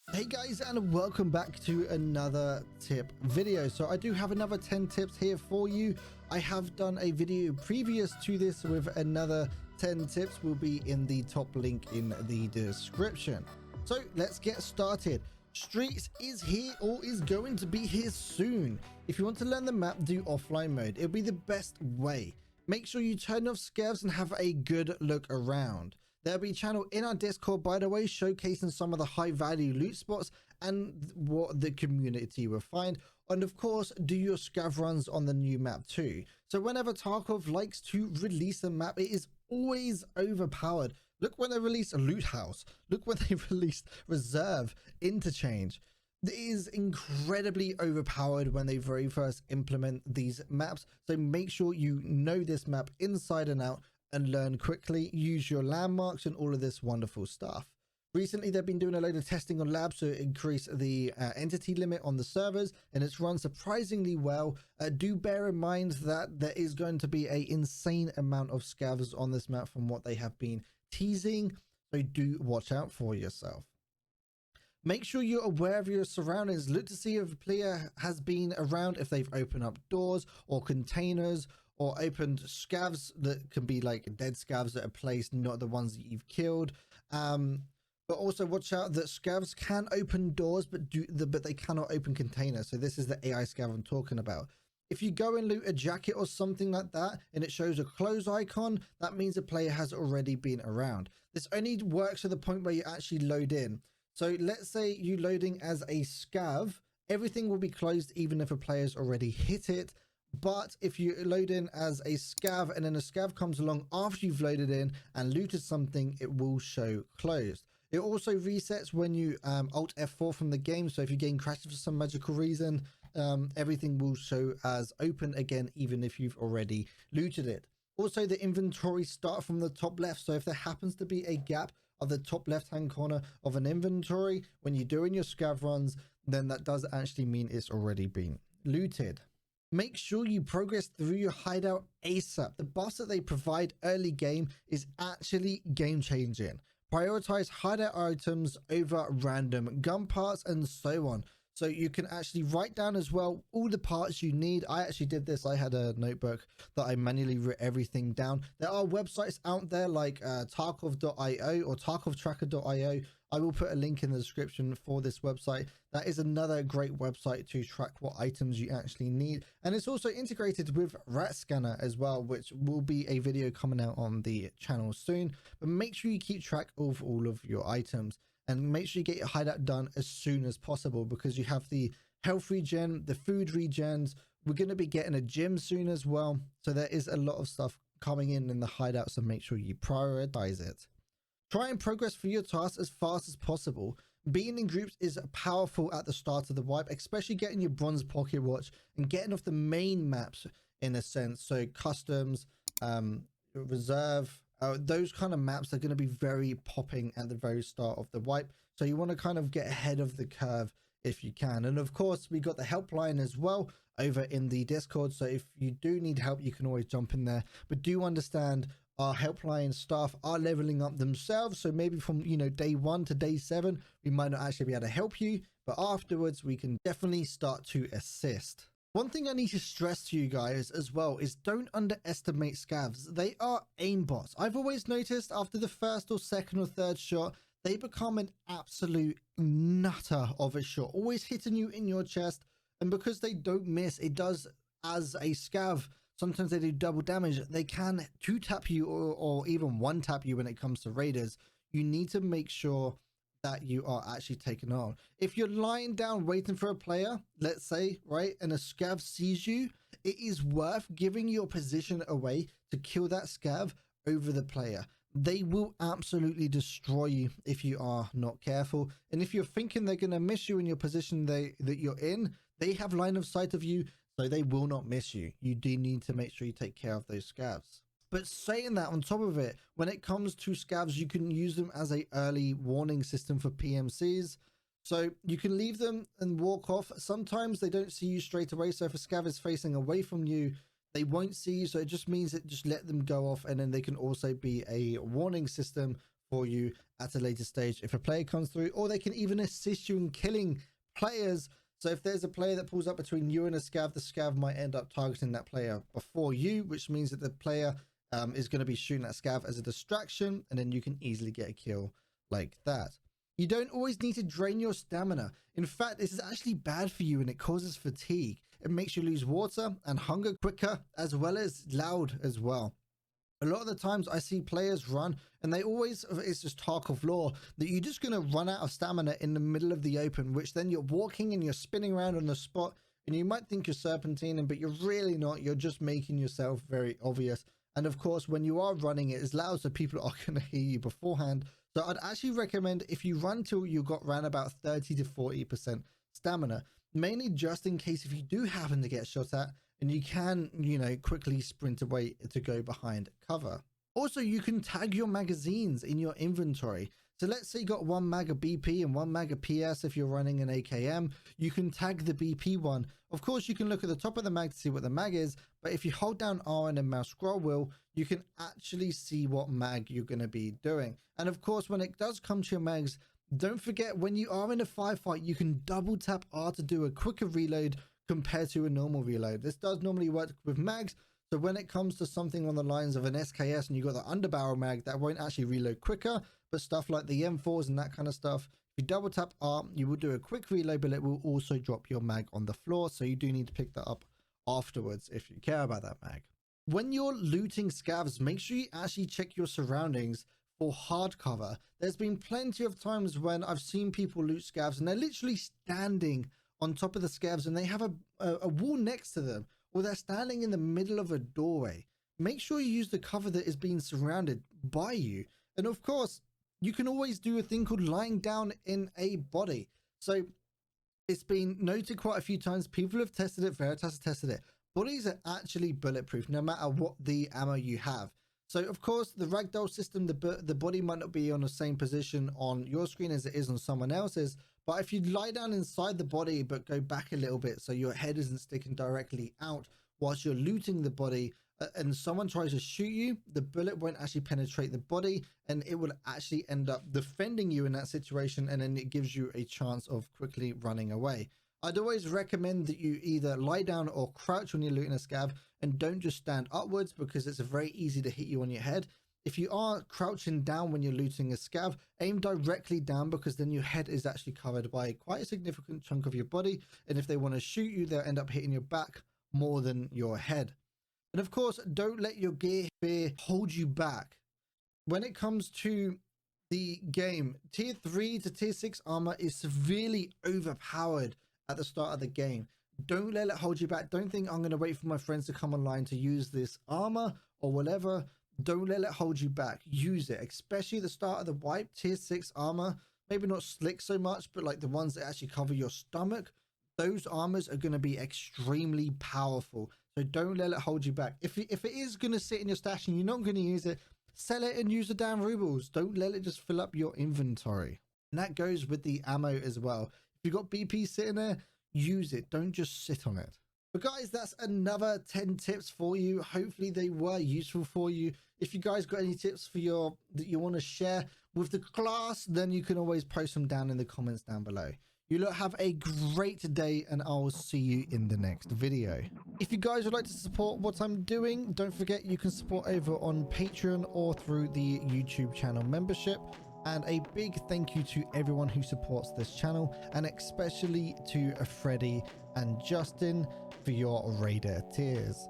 Hey guys, and welcome back to another tip video. So I do have another 10 tips here for you. I have done a video previous to this with another 10 tips, will be in the top link in the description. So let's get started. Streets is here, or is going to be here soon. If you want to learn the map, do offline mode. It'll be the best way. Make sure you turn off Scavs and have a good look around. There'll be a channel in our Discord, by the way, showcasing some of the high value loot spots and what the community will find. And of course, do your scav runs on the new map too. So whenever Tarkov likes to release a map, it is always overpowered. Look when they released a loot house. Look when they released reserve interchange. It is incredibly overpowered when they very first implement these maps. So make sure you know this map inside and out and learn quickly. Use your landmarks and all of this wonderful stuff. Recently, they've been doing a load of testing on labs to increase the entity limit on the servers, and it's run surprisingly well. Do bear in mind that there is going to be an insane amount of scavs on this map from what they have been teasing, so do watch out for yourself. Make sure you're aware of your surroundings. Look to see if a player has been around, if they've opened up doors or containers, or opened scavs that can be like dead scavs that are placed, not the ones that you've killed. But also watch out that scavs can open doors, but they cannot open containers. So this is the AI scav I'm talking about. If you go and loot a jacket or something like that and it shows a close icon, that means the player has already been around. This only works to the point where you actually load in. So let's say you loading as a scav, everything will be closed even if a player's already hit it. But if you load in as a scav and then a scav comes along after you've loaded in and looted something, it will show closed. It also resets when you alt F4 from the game. So if you gain crashes for some magical reason, everything will show as open again, even if you've already looted it. Also, the inventory start from the top left. So if there happens to be a gap of the top left hand corner of an inventory when you're doing your scav runs, then that does actually mean it's already been looted. Make sure you progress through your hideout ASAP. The buffs that they provide early game is actually game changing. Prioritize hideout items over random gun parts and so on. So you can actually write down as well all the parts you need. I actually did this. I had a notebook that I manually wrote everything down. There are websites out there like tarkov.io or tarkovtracker.io. I will put a link in the description for this website. That is another great website to track what items you actually need. And it's also integrated with Rat Scanner as well, which will be a video coming out on the channel soon. But make sure you keep track of all of your items. And make sure you get your hideout done as soon as possible, because you have the health regen, the food regens. We're going to be getting a gym soon as well. So there is a lot of stuff coming in the hideout. So make sure you prioritize it. Try and progress through your tasks as fast as possible. Being in groups is powerful at the start of the wipe, especially getting your bronze pocket watch and getting off the main maps in a sense. So customs, reserve, those kind of maps are going to be very popping at the very start of the wipe. So you want to kind of get ahead of the curve if you can. And of course, we got the helpline as well over in the Discord. So if you do need help, you can always jump in there. But do understand our helpline staff are leveling up themselves. So maybe from, day 1 to day 7, we might not actually be able to help you. But afterwards, we can definitely start to assist. One thing I need to stress to you guys as well is don't underestimate scavs. They are aimbots. I've always noticed after the first or second or third shot, they become an absolute nutter of a shot, always hitting you in your chest. And because they don't miss, it does as a scav. Sometimes they do double damage. They can 2-tap you or even 1-tap you when it comes to raiders. You need to make sure that you are actually taken on. If you're lying down waiting for a player, let's say, right, and a scav sees you, it is worth giving your position away to kill that scav over the player. They will absolutely destroy you if you are not careful. And if you're thinking they're going to miss you in your position that you're in, they have line of sight of you, so they will not miss you. You do need to make sure you take care of those scavs. But saying that, on top of it, when it comes to scavs, you can use them as a early warning system for PMCs. So you can leave them and walk off. Sometimes they don't see you straight away. So if a scav is facing away from you, they won't see you. So it just means that just let them go off, and then they can also be a warning system for you at a later stage if a player comes through, or they can even assist you in killing players. So if there's a player that pulls up between you and a scav, the scav might end up targeting that player before you, which means that the player is going to be shooting that scav as a distraction, and then you can easily get a kill like that. You don't always need to drain your stamina. In fact, this is actually bad for you and it causes fatigue. It makes you lose water and hunger quicker, as well as loud as well. A lot of the times I see players run and they always, it's just Tarkov lore, that you're just going to run out of stamina in the middle of the open, which then you're walking and you're spinning around on the spot and you might think you're serpentining, but you're really not. You're just making yourself very obvious. And of course, when you are running, it is loud, so people are going to hear you beforehand. So I'd actually recommend if you run till you got around about 30 to 40% stamina, mainly just in case if you do happen to get shot at, and you can, you know, quickly sprint away to go behind cover. Also, you can tag your magazines in your inventory. So let's say you got one mag of BP and one mag of PS. If you're running an AKM, you can tag the BP one. Of course, you can look at the top of the mag to see what the mag is, but if you hold down R and then mouse scroll wheel, you can actually see what mag you're going to be doing. And of course, when it does come to your mags, don't forget when you are in a firefight, you can double tap R to do a quicker reload compared to a normal reload. This does normally work with mags. So when it comes to something on the lines of an SKS and you got the underbarrel mag, that won't actually reload quicker, but stuff like the M4s and that kind of stuff, if you double tap R, you will do a quick reload, but it will also drop your mag on the floor. So you do need to pick that up afterwards if you care about that mag. When you're looting scavs, make sure you actually check your surroundings for hard cover. There's been plenty of times when I've seen people loot scavs and they're literally standing on top of the scavs and they have a wall next to them, or they're standing in the middle of a doorway. Make sure you use the cover that is being surrounded by you. And of course, you can always do a thing called lying down in a body. So it's been noted quite a few times. People have tested it. Veritas has tested it. Bodies are actually bulletproof no matter what the ammo you have. So of course, the ragdoll system, the body might not be on the same position on your screen as it is on someone else's. But if you lie down inside the body, but go back a little bit so your head isn't sticking directly out whilst you're looting the body, and someone tries to shoot you, the bullet won't actually penetrate the body and it will actually end up defending you in that situation. And then it gives you a chance of quickly running away. I'd always recommend that you either lie down or crouch when you're looting a scav, and don't just stand upwards because it's very easy to hit you on your head. If you are crouching down when you're looting a scav, aim directly down because then your head is actually covered by quite a significant chunk of your body. And if they want to shoot you, they'll end up hitting your back more than your head. And of course, don't let your gear fear hold you back. When it comes to the game, tier 3 to tier 6 armor is severely overpowered at the start of the game. Don't let it hold you back. Don't think I'm going to wait for my friends to come online to use this armor or whatever. Don't let it hold you back. Use it, especially the start of the wipe. Tier 6 armor, maybe not slick so much, but like the ones that actually cover your stomach, those armors are going to be extremely powerful. So don't let it hold you back. If it is going to sit in your stash and you're not going to use it, sell it and use the damn rubles. Don't let it just fill up your inventory. And that goes with the ammo as well. If you've got BP sitting there, use it. Don't just sit on it. But guys, that's another 10 tips for you. Hopefully they were useful for you. If you guys got any tips for that you want to share with the class, then you can always post them down in the comments down below. You lot have a great day and I'll see you in the next video. If you guys would like to support what I'm doing, don't forget you can support over on Patreon or through the YouTube channel membership. And a big thank you to everyone who supports this channel, and especially to Freddie and Justin for your Raider tiers.